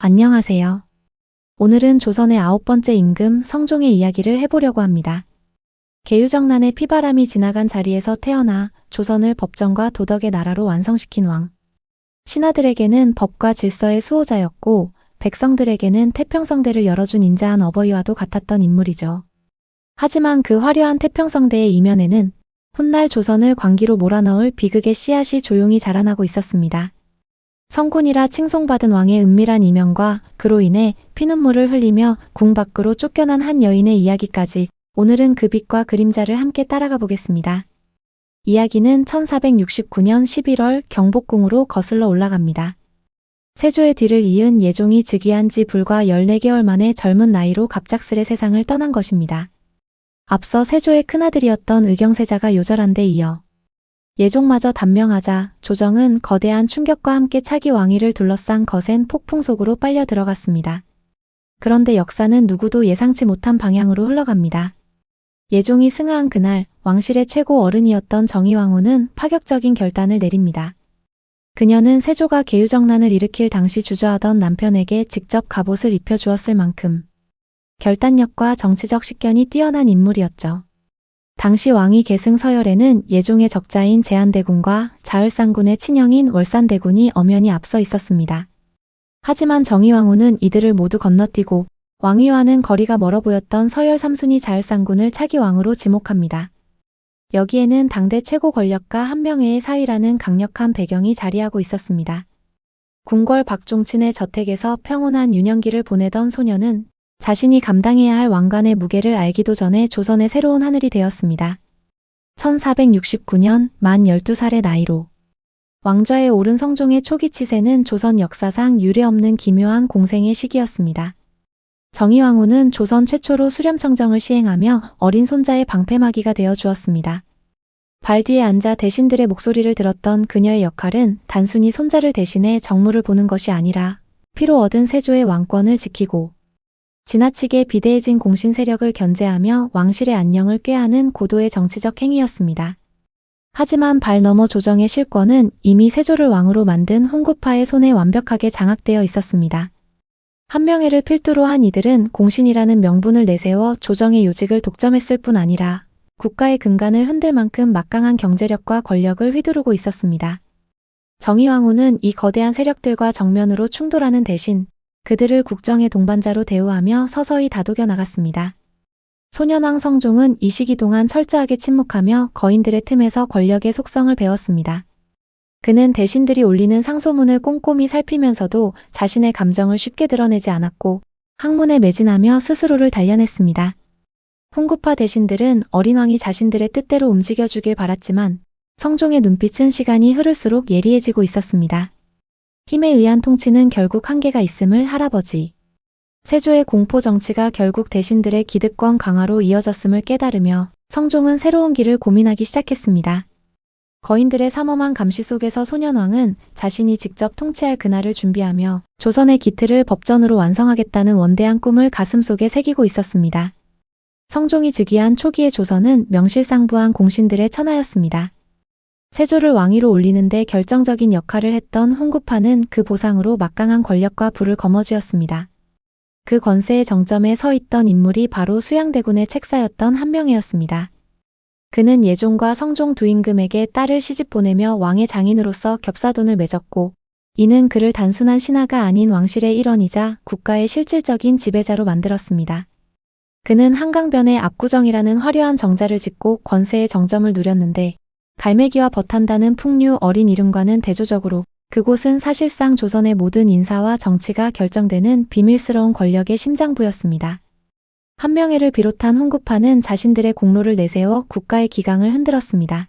안녕하세요. 오늘은 조선의 9번째 임금 성종의 이야기를 해보려고 합니다. 계유정난의 피바람이 지나간 자리에서 태어나 조선을 법정과 도덕의 나라로 완성시킨 왕. 신하들에게는 법과 질서의 수호자였고 백성들에게는 태평성대를 열어준 인자한 어버이와도 같았던 인물이죠. 하지만 그 화려한 태평성대의 이면에는 훗날 조선을 광기로 몰아넣을 비극의 씨앗이 조용히 자라나고 있었습니다. 성군이라 칭송받은 왕의 은밀한 이면과 그로 인해 피눈물을 흘리며 궁 밖으로 쫓겨난 한 여인의 이야기까지 오늘은 그 빛과 그림자를 함께 따라가 보겠습니다. 이야기는 1469년 11월 경복궁으로 거슬러 올라갑니다. 세조의 뒤를 이은 예종이 즉위한 지 불과 14개월 만에 젊은 나이로 갑작스레 세상을 떠난 것입니다. 앞서 세조의 큰아들이었던 의경세자가 요절한 데 이어 예종마저 단명하자 조정은 거대한 충격과 함께 차기 왕위를 둘러싼 거센 폭풍 속으로 빨려 들어갔습니다. 그런데 역사는 누구도 예상치 못한 방향으로 흘러갑니다. 예종이 승하한 그날 왕실의 최고 어른이었던 정의왕후는 파격적인 결단을 내립니다. 그녀는 세조가 계유정난을 일으킬 당시 주저하던 남편에게 직접 갑옷을 입혀주었을 만큼 결단력과 정치적 식견이 뛰어난 인물이었죠. 당시 왕위 계승 서열에는 예종의 적자인 제한대군과 자을상군의 친형인 월산대군이 엄연히 앞서 있었습니다. 하지만 정의왕후는 이들을 모두 건너뛰고 왕위와는 거리가 멀어 보였던 서열 3순위 자을상군을 차기 왕으로 지목합니다. 여기에는 당대 최고 권력가 한명회의 사위라는 강력한 배경이 자리하고 있었습니다. 궁궐 박종친의 저택에서 평온한 유년기를 보내던 소녀는 자신이 감당해야 할 왕관의 무게를 알기도 전에 조선의 새로운 하늘이 되었습니다. 1469년 만 12살의 나이로 왕좌에 오른 성종의 초기 치세는 조선 역사상 유례없는 기묘한 공생의 시기였습니다. 정의왕후는 조선 최초로 수렴청정을 시행하며 어린 손자의 방패막이가 되어 주었습니다. 발 뒤에 앉아 대신들의 목소리를 들었던 그녀의 역할은 단순히 손자를 대신해 정무를 보는 것이 아니라 피로 얻은 세조의 왕권을 지키고 지나치게 비대해진 공신 세력을 견제하며 왕실의 안녕을 꾀하는 고도의 정치적 행위였습니다. 하지만 발 넘어 조정의 실권은 이미 세조를 왕으로 만든 홍구파의 손에 완벽하게 장악되어 있었습니다. 한명회를 필두로 한 이들은 공신이라는 명분을 내세워 조정의 요직을 독점했을 뿐 아니라 국가의 근간을 흔들 만큼 막강한 경제력과 권력을 휘두르고 있었습니다. 정의왕후는 이 거대한 세력들과 정면으로 충돌하는 대신 그들을 국정의 동반자로 대우하며 서서히 다독여 나갔습니다. 소년왕 성종은 이 시기 동안 철저하게 침묵하며 거인들의 틈에서 권력의 속성을 배웠습니다. 그는 대신들이 올리는 상소문을 꼼꼼히 살피면서도 자신의 감정을 쉽게 드러내지 않았고 학문에 매진하며 스스로를 단련했습니다. 홍구파 대신들은 어린 왕이 자신들의 뜻대로 움직여주길 바랐지만 성종의 눈빛은 시간이 흐를수록 예리해지고 있었습니다. 힘에 의한 통치는 결국 한계가 있음을 할아버지 세조의 공포 정치가 결국 대신들의 기득권 강화로 이어졌음을 깨달으며 성종은 새로운 길을 고민하기 시작했습니다. 거인들의 삼엄한 감시 속에서 소년왕은 자신이 직접 통치할 그날을 준비하며 조선의 기틀을 법전으로 완성하겠다는 원대한 꿈을 가슴속에 새기고 있었습니다. 성종이 즉위한 초기의 조선은 명실상부한 공신들의 천하였습니다. 세조를 왕위로 올리는 데 결정적인 역할을 했던 홍구파는 그 보상으로 막강한 권력과 부를 거머쥐었습니다. 그 권세의 정점에 서 있던 인물이 바로 수양대군의 책사였던 한명회였습니다. 그는 예종과 성종 두 임금에게 딸을 시집 보내며 왕의 장인으로서 겹사돈을 맺었고 이는 그를 단순한 신하가 아닌 왕실의 일원이자 국가의 실질적인 지배자로 만들었습니다. 그는 한강변에 압구정이라는 화려한 정자를 짓고 권세의 정점을 누렸는데 갈매기와 벗한다는 풍류 어린 이름과는 대조적으로 그곳은 사실상 조선의 모든 인사와 정치가 결정되는 비밀스러운 권력의 심장부였습니다. 한명회를 비롯한 홍구파는 자신들의 공로를 내세워 국가의 기강을 흔들었습니다.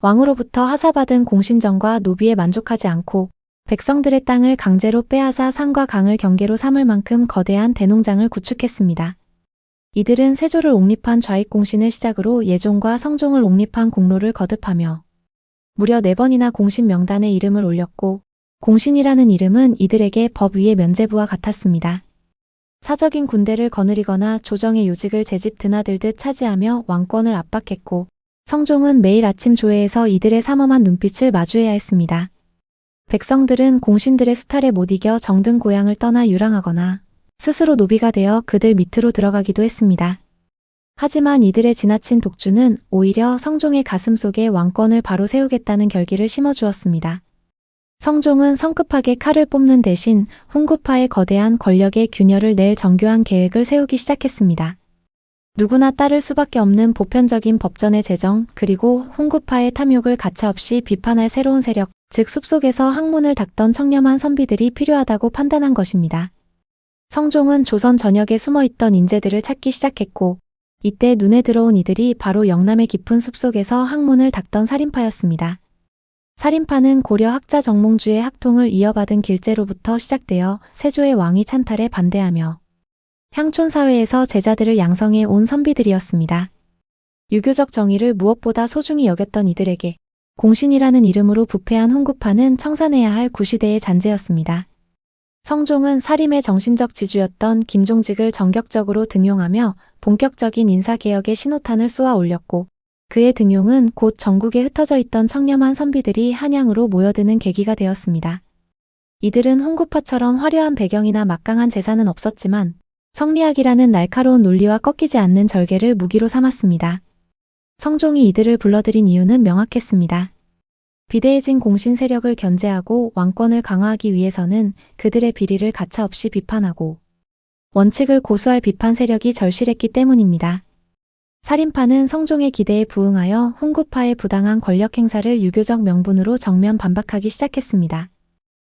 왕으로부터 하사받은 공신정과 노비에 만족하지 않고 백성들의 땅을 강제로 빼앗아 산과 강을 경계로 삼을 만큼 거대한 대농장을 구축했습니다. 이들은 세조를 옹립한 좌익공신을 시작으로 예종과 성종을 옹립한 공로를 거듭하며 무려 4번이나 공신 명단에 이름을 올렸고 공신이라는 이름은 이들에게 법 위의 면죄부와 같았습니다. 사적인 군대를 거느리거나 조정의 요직을 제 집 드나들듯 차지하며 왕권을 압박했고 성종은 매일 아침 조회에서 이들의 삼엄한 눈빛을 마주해야 했습니다. 백성들은 공신들의 수탈에 못 이겨 정든 고향을 떠나 유랑하거나 스스로 노비가 되어 그들 밑으로 들어가기도 했습니다. 하지만 이들의 지나친 독주는 오히려 성종의 가슴속에 왕권을 바로 세우겠다는 결기를 심어주었습니다. 성종은 성급하게 칼을 뽑는 대신 훈구파의 거대한 권력의 균열을 낼 정교한 계획을 세우기 시작했습니다. 누구나 따를 수밖에 없는 보편적인 법전의 제정, 그리고 훈구파의 탐욕을 가차없이 비판할 새로운 세력, 즉 숲속에서 학문을 닦던 청렴한 선비들이 필요하다고 판단한 것입니다. 성종은 조선 전역에 숨어있던 인재들을 찾기 시작했고, 이때 눈에 들어온 이들이 바로 영남의 깊은 숲속에서 학문을 닦던 살인파였습니다. 살인파는 고려 학자 정몽주의 학통을 이어받은 길제로부터 시작되어 세조의 왕위 찬탈에 반대하며 향촌사회에서 제자들을 양성해 온 선비들이었습니다. 유교적 정의를 무엇보다 소중히 여겼던 이들에게 공신이라는 이름으로 부패한 훈구파는 청산해야 할 구시대의 잔재였습니다. 성종은 사림의 정신적 지주였던 김종직을 전격적으로 등용하며 본격적인 인사개혁의 신호탄을 쏘아 올렸고, 그의 등용은 곧 전국에 흩어져 있던 청렴한 선비들이 한양으로 모여드는 계기가 되었습니다. 이들은 훈구파처럼 화려한 배경이나 막강한 재산은 없었지만 성리학이라는 날카로운 논리와 꺾이지 않는 절개를 무기로 삼았습니다. 성종이 이들을 불러들인 이유는 명확했습니다. 비대해진 공신 세력을 견제하고 왕권을 강화하기 위해서는 그들의 비리를 가차없이 비판하고 원칙을 고수할 비판 세력이 절실했기 때문입니다. 살인파는 성종의 기대에 부응하여 훈구파의 부당한 권력 행사를 유교적 명분으로 정면 반박하기 시작했습니다.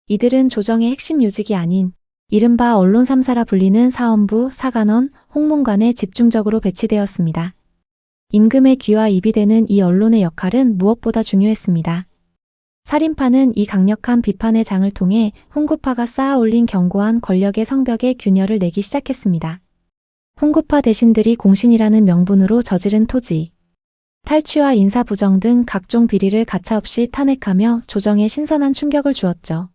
이들은 조정의 핵심 요직이 아닌 이른바 언론 3사라 불리는 사헌부, 사간원, 홍문관에 집중적으로 배치되었습니다. 임금의 귀와 입이 되는 이 언론의 역할은 무엇보다 중요했습니다. 살인파는 이 강력한 비판의 장을 통해 훈구파가 쌓아 올린 견고한 권력의 성벽에 균열을 내기 시작했습니다. 훈구파 대신들이 공신이라는 명분으로 저지른 토지, 탈취와 인사부정 등 각종 비리를 가차없이 탄핵하며 조정에 신선한 충격을 주었죠.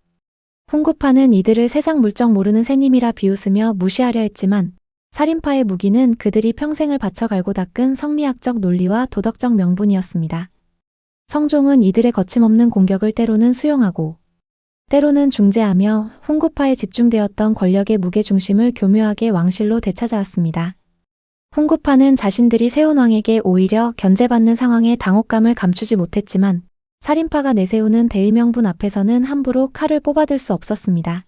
훈구파는 이들을 세상 물정 모르는 새님이라 비웃으며 무시하려 했지만 살인파의 무기는 그들이 평생을 바쳐 갈고 닦은 성리학적 논리와 도덕적 명분이었습니다. 성종은 이들의 거침없는 공격을 때로는 수용하고 때로는 중재하며 훈구파에 집중되었던 권력의 무게중심을 교묘하게 왕실로 되찾아왔습니다. 훈구파는 자신들이 세운 왕에게 오히려 견제받는 상황에 당혹감을 감추지 못했지만 살인파가 내세우는 대의명분 앞에서는 함부로 칼을 뽑아들 수 없었습니다.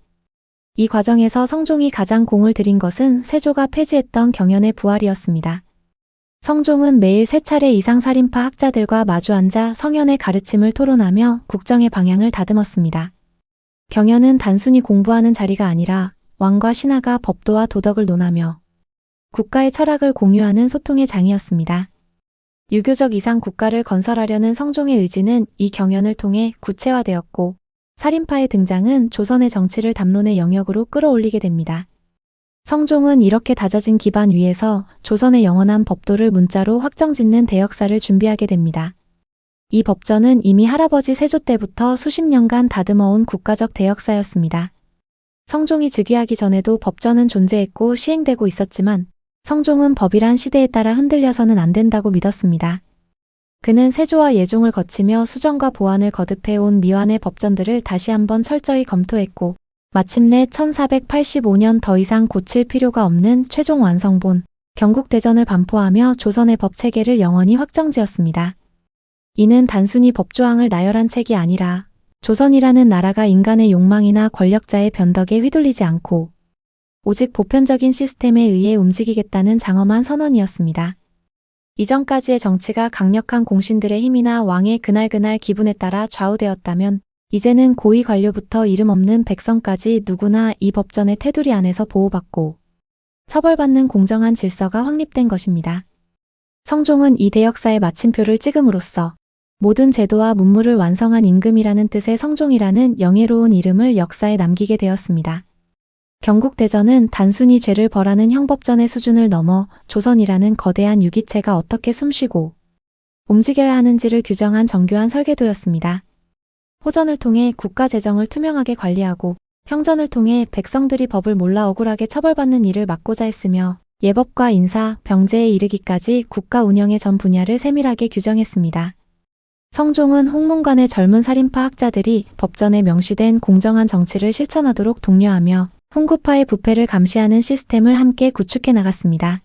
이 과정에서 성종이 가장 공을 들인 것은 세조가 폐지했던 경연의 부활이었습니다. 성종은 매일 3차례 이상 살인파 학자들과 마주 앉아 성현의 가르침을 토론하며 국정의 방향을 다듬었습니다. 경연은 단순히 공부하는 자리가 아니라 왕과 신하가 법도와 도덕을 논하며 국가의 철학을 공유하는 소통의 장이었습니다. 유교적 이상 국가를 건설하려는 성종의 의지는 이 경연을 통해 구체화되었고, 살인파의 등장은 조선의 정치를 담론의 영역으로 끌어올리게 됩니다. 성종은 이렇게 다져진 기반 위에서 조선의 영원한 법도를 문자로 확정짓는 대역사를 준비하게 됩니다. 이 법전은 이미 할아버지 세조 때부터 수십 년간 다듬어온 국가적 대역사였습니다. 성종이 즉위하기 전에도 법전은 존재했고 시행되고 있었지만 성종은 법이란 시대에 따라 흔들려서는 안 된다고 믿었습니다. 그는 세조와 예종을 거치며 수정과 보완을 거듭해온 미완의 법전들을 다시 한번 철저히 검토했고 마침내 1485년 더 이상 고칠 필요가 없는 최종 완성본 경국대전을 반포하며 조선의 법체계를 영원히 확정지었습니다. 이는 단순히 법조항을 나열한 책이 아니라 조선이라는 나라가 인간의 욕망이나 권력자의 변덕에 휘둘리지 않고 오직 보편적인 시스템에 의해 움직이겠다는 장엄한 선언이었습니다. 이전까지의 정치가 강력한 공신들의 힘이나 왕의 그날그날 기분에 따라 좌우되었다면 이제는 고위 관료부터 이름 없는 백성까지 누구나 이 법전의 테두리 안에서 보호받고 처벌받는 공정한 질서가 확립된 것입니다. 성종은 이 대역사의 마침표를 찍음으로써 모든 제도와 문물을 완성한 임금이라는 뜻의 성종이라는 영예로운 이름을 역사에 남기게 되었습니다. 경국대전은 단순히 죄를 벌하는 형법전의 수준을 넘어 조선이라는 거대한 유기체가 어떻게 숨쉬고 움직여야 하는지를 규정한 정교한 설계도였습니다. 호전을 통해 국가 재정을 투명하게 관리하고 형전을 통해 백성들이 법을 몰라 억울하게 처벌받는 일을 막고자 했으며 예법과 인사, 병제에 이르기까지 국가 운영의 전 분야를 세밀하게 규정했습니다. 성종은 홍문관의 젊은 살인파 학자들이 법전에 명시된 공정한 정치를 실천하도록 독려하며 훈구파의 부패를 감시하는 시스템을 함께 구축해 나갔습니다.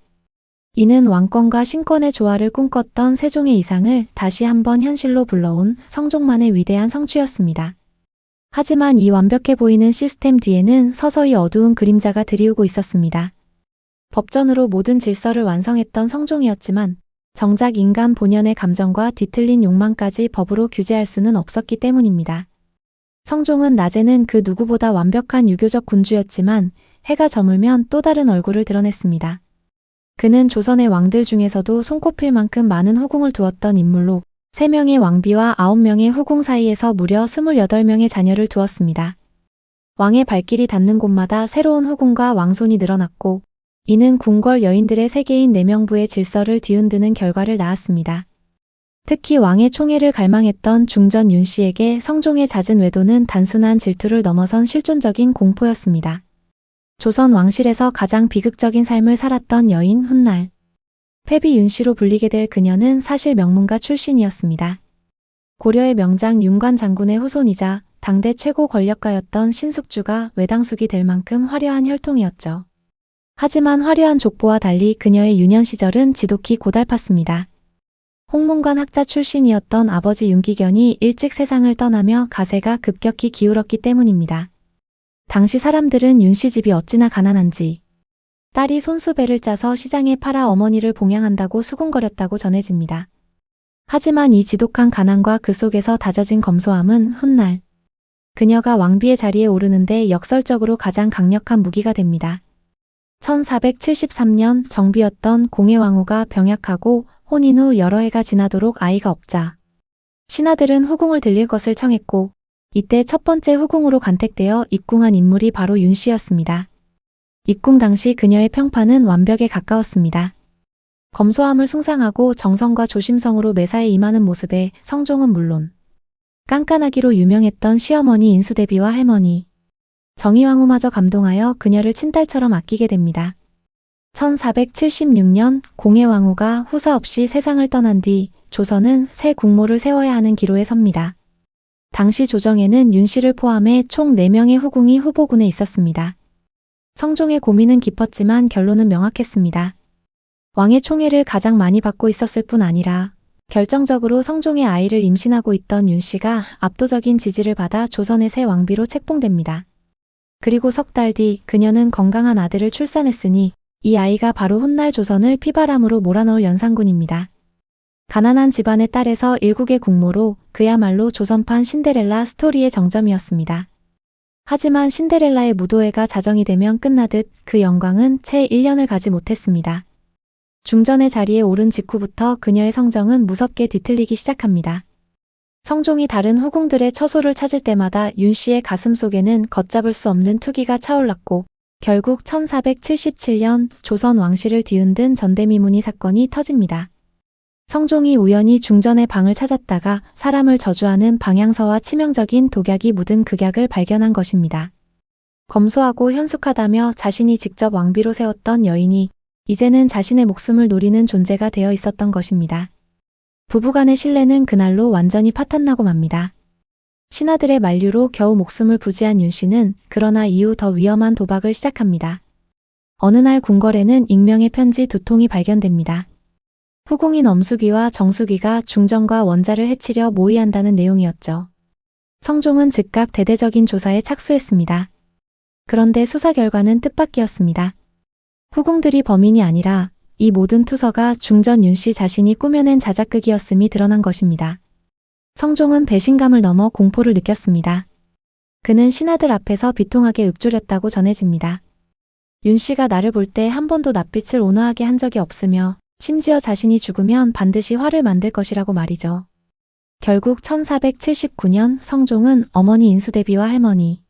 이는 왕권과 신권의 조화를 꿈꿨던 세종의 이상을 다시 한번 현실로 불러온 성종만의 위대한 성취였습니다. 하지만 이 완벽해 보이는 시스템 뒤에는 서서히 어두운 그림자가 드리우고 있었습니다. 법전으로 모든 질서를 완성했던 성종이었지만 정작 인간 본연의 감정과 뒤틀린 욕망까지 법으로 규제할 수는 없었기 때문입니다. 성종은 낮에는 그 누구보다 완벽한 유교적 군주였지만 해가 저물면 또 다른 얼굴을 드러냈습니다. 그는 조선의 왕들 중에서도 손꼽힐 만큼 많은 후궁을 두었던 인물로 3명의 왕비와 9명의 후궁 사이에서 무려 28명의 자녀를 두었습니다. 왕의 발길이 닿는 곳마다 새로운 후궁과 왕손이 늘어났고 이는 궁궐 여인들의 세계인 내명부의 질서를 뒤흔드는 결과를 낳았습니다. 특히 왕의 총애를 갈망했던 중전 윤씨에게 성종의 잦은 외도는 단순한 질투를 넘어선 실존적인 공포였습니다. 조선 왕실에서 가장 비극적인 삶을 살았던 여인 훗날. 패비 윤씨로 불리게 될 그녀는 사실 명문가 출신이었습니다. 고려의 명장 윤관 장군의 후손이자 당대 최고 권력가였던 신숙주가 외당숙이 될 만큼 화려한 혈통이었죠. 하지만 화려한 족보와 달리 그녀의 유년 시절은 지독히 고달팠습니다. 홍문관 학자 출신이었던 아버지 윤기견이 일찍 세상을 떠나며 가세가 급격히 기울었기 때문입니다. 당시 사람들은 윤씨 집이 어찌나 가난한지 딸이 손수배를 짜서 시장에 팔아 어머니를 봉양한다고 수군거렸다고 전해집니다. 하지만 이 지독한 가난과 그 속에서 다져진 검소함은 훗날 그녀가 왕비의 자리에 오르는데 역설적으로 가장 강력한 무기가 됩니다. 1473년 정비였던 공해왕후가 병약하고 혼인 후 여러 해가 지나도록 아이가 없자 신하들은 후궁을 들릴 것을 청했고 이때 첫 번째 후궁으로 간택되어 입궁한 인물이 바로 윤씨였습니다. 입궁 당시 그녀의 평판은 완벽에 가까웠습니다. 검소함을 숭상하고 정성과 조심성으로 매사에 임하는 모습에 성종은 물론 깐깐하기로 유명했던 시어머니 인수대비와 할머니 정의왕후마저 감동하여 그녀를 친딸처럼 아끼게 됩니다. 1476년 공해왕후가 후사 없이 세상을 떠난 뒤 조선은 새 국모를 세워야 하는 기로에 섭니다. 당시 조정에는 윤씨를 포함해 총 4명의 후궁이 후보군에 있었습니다. 성종의 고민은 깊었지만 결론은 명확했습니다. 왕의 총애를 가장 많이 받고 있었을 뿐 아니라 결정적으로 성종의 아이를 임신하고 있던 윤씨가 압도적인 지지를 받아 조선의 새 왕비로 책봉됩니다. 그리고 석 달 뒤 그녀는 건강한 아들을 출산했으니 이 아이가 바로 훗날 조선을 피바람으로 몰아넣을 연산군입니다. 가난한 집안의 딸에서 일국의 국모로 그야말로 조선판 신데렐라 스토리의 정점이었습니다. 하지만 신데렐라의 무도회가 자정이 되면 끝나듯 그 영광은 채 1년을 가지 못했습니다. 중전의 자리에 오른 직후부터 그녀의 성정은 무섭게 뒤틀리기 시작합니다. 성종이 다른 후궁들의 처소를 찾을 때마다 윤씨의 가슴 속에는 걷잡을 수 없는 투기가 차올랐고 결국 1477년 조선 왕실을 뒤흔든 전대미문이 사건이 터집니다. 성종이 우연히 중전의 방을 찾았다가 사람을 저주하는 방향서와 치명적인 독약이 묻은 극약을 발견한 것입니다. 검소하고 현숙하다며 자신이 직접 왕비로 세웠던 여인이 이제는 자신의 목숨을 노리는 존재가 되어 있었던 것입니다. 부부간의 신뢰는 그날로 완전히 파탄나고 맙니다. 신하들의 만류로 겨우 목숨을 부지한 윤씨는 그러나 이후 더 위험한 도박을 시작합니다. 어느 날 궁궐에는 익명의 편지 2통이 발견됩니다. 후궁인 엄숙이와 정숙이가 중전과 원자를 해치려 모의한다는 내용이었죠. 성종은 즉각 대대적인 조사에 착수했습니다. 그런데 수사 결과는 뜻밖이었습니다. 후궁들이 범인이 아니라 이 모든 투서가 중전 윤씨 자신이 꾸며낸 자작극이었음이 드러난 것입니다. 성종은 배신감을 넘어 공포를 느꼈습니다. 그는 신하들 앞에서 비통하게 읊조렸다고 전해집니다. 윤씨가 나를 볼 때 한 번도 낯빛을 온화하게 한 적이 없으며 심지어 자신이 죽으면 반드시 화를 만들 것이라고 말이죠. 결국 1479년 성종은 어머니 인수대비와 할머니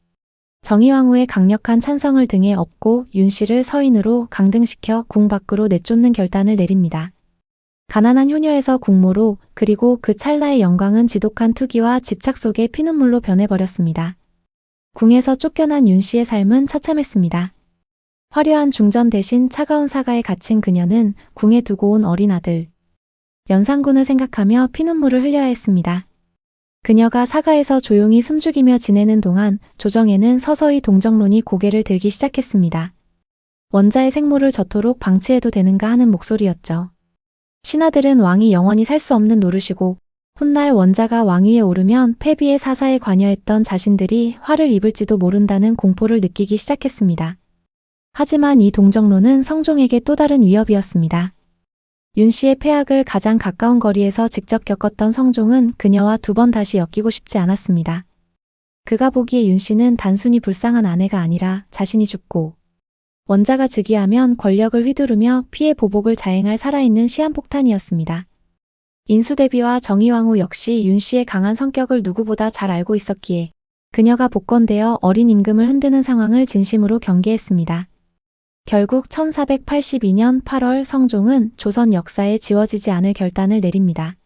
정의왕후의 강력한 찬성을 등에 업고 윤씨를 서인으로 강등시켜 궁 밖으로 내쫓는 결단을 내립니다. 가난한 효녀에서 국모로 그리고 그 찰나의 영광은 지독한 투기와 집착 속의 피눈물로 변해버렸습니다. 궁에서 쫓겨난 윤씨의 삶은 처참했습니다. 화려한 중전 대신 차가운 사가에 갇힌 그녀는 궁에 두고 온 어린 아들 연산군을 생각하며 피눈물을 흘려야 했습니다. 그녀가 사가에서 조용히 숨죽이며 지내는 동안 조정에는 서서히 동정론이 고개를 들기 시작했습니다. 원자의 생모를 저토록 방치해도 되는가 하는 목소리였죠. 신하들은 왕이 영원히 살 수 없는 노릇이고 훗날 원자가 왕위에 오르면 패비의 사사에 관여했던 자신들이 화를 입을지도 모른다는 공포를 느끼기 시작했습니다. 하지만 이 동정론은 성종에게 또 다른 위협이었습니다. 윤 씨의 폐악을 가장 가까운 거리에서 직접 겪었던 성종은 그녀와 두 번 다시 엮이고 싶지 않았습니다. 그가 보기에 윤 씨는 단순히 불쌍한 아내가 아니라 자신이 죽고 원자가 즉위하면 권력을 휘두르며 피해 보복을 자행할 살아있는 시한폭탄이었습니다. 인수대비와 정의왕후 역시 윤 씨의 강한 성격을 누구보다 잘 알고 있었기에 그녀가 복권되어 어린 임금을 흔드는 상황을 진심으로 경계했습니다. 결국 1482년 8월 성종은 조선 역사에 지워지지 않을 결단을 내립니다.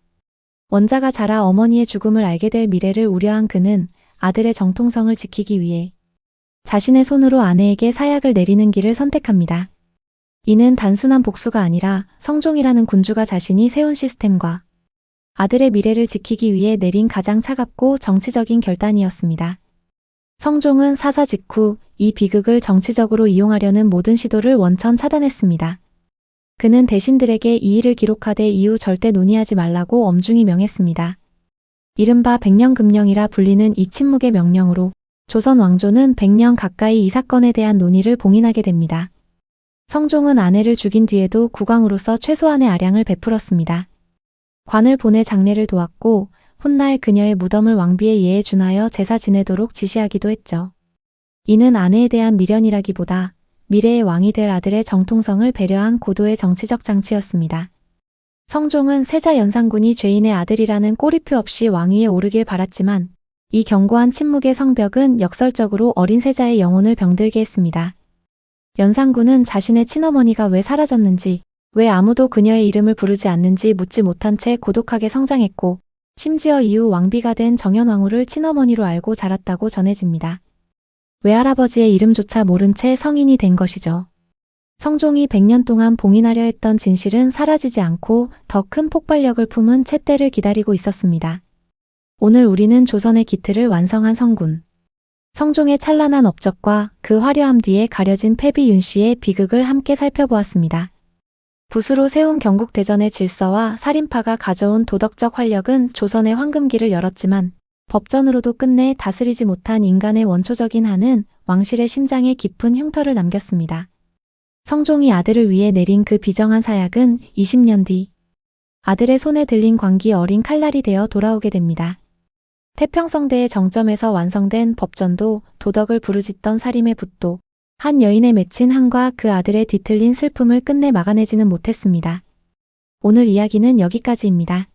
원자가 자라 어머니의 죽음을 알게 될 미래를 우려한 그는 아들의 정통성을 지키기 위해 자신의 손으로 아내에게 사약을 내리는 길을 선택합니다. 이는 단순한 복수가 아니라 성종이라는 군주가 자신이 세운 시스템과 아들의 미래를 지키기 위해 내린 가장 차갑고 정치적인 결단이었습니다. 성종은 사사 직후 이 비극을 정치적으로 이용하려는 모든 시도를 원천 차단했습니다. 그는 대신들에게 이 일을 기록하되 이후 절대 논의하지 말라고 엄중히 명했습니다. 이른바 백년금령이라 불리는 이 침묵의 명령으로 조선 왕조는 100년 가까이 이 사건에 대한 논의를 봉인하게 됩니다. 성종은 아내를 죽인 뒤에도 국왕으로서 최소한의 아량을 베풀었습니다. 관을 보내 장례를 도왔고 훗날 그녀의 무덤을 왕비의 예에 준하여 제사 지내도록 지시하기도 했죠. 이는 아내에 대한 미련이라기보다 미래의 왕이 될 아들의 정통성을 배려한 고도의 정치적 장치였습니다. 성종은 세자 연산군이 죄인의 아들이라는 꼬리표 없이 왕위에 오르길 바랐지만 이 견고한 침묵의 성벽은 역설적으로 어린 세자의 영혼을 병들게 했습니다. 연산군은 자신의 친어머니가 왜 사라졌는지, 왜 아무도 그녀의 이름을 부르지 않는지 묻지 못한 채 고독하게 성장했고 심지어 이후 왕비가 된 정현왕후를 친어머니로 알고 자랐다고 전해집니다. 외할아버지의 이름조차 모른 채 성인이 된 것이죠. 성종이 100년 동안 봉인하려 했던 진실은 사라지지 않고 더 큰 폭발력을 품은 채때를 기다리고 있었습니다. 오늘 우리는 조선의 기틀을 완성한 성군, 성종의 찬란한 업적과 그 화려함 뒤에 가려진 패비 윤 씨의 비극을 함께 살펴보았습니다. 붓으로 세운 경국대전의 질서와 살인파가 가져온 도덕적 활력은 조선의 황금기를 열었지만 법전으로도 끝내 다스리지 못한 인간의 원초적인 한은 왕실의 심장에 깊은 흉터를 남겼습니다. 성종이 아들을 위해 내린 그 비정한 사약은 20년 뒤 아들의 손에 들린 광기 어린 칼날이 되어 돌아오게 됩니다. 태평성대의 정점에서 완성된 법전도 도덕을 부르짖던 살인의 붓도 한 여인에 맺힌 한과 그 아들의 뒤틀린 슬픔을 끝내 막아내지는 못했습니다. 오늘 이야기는 여기까지입니다.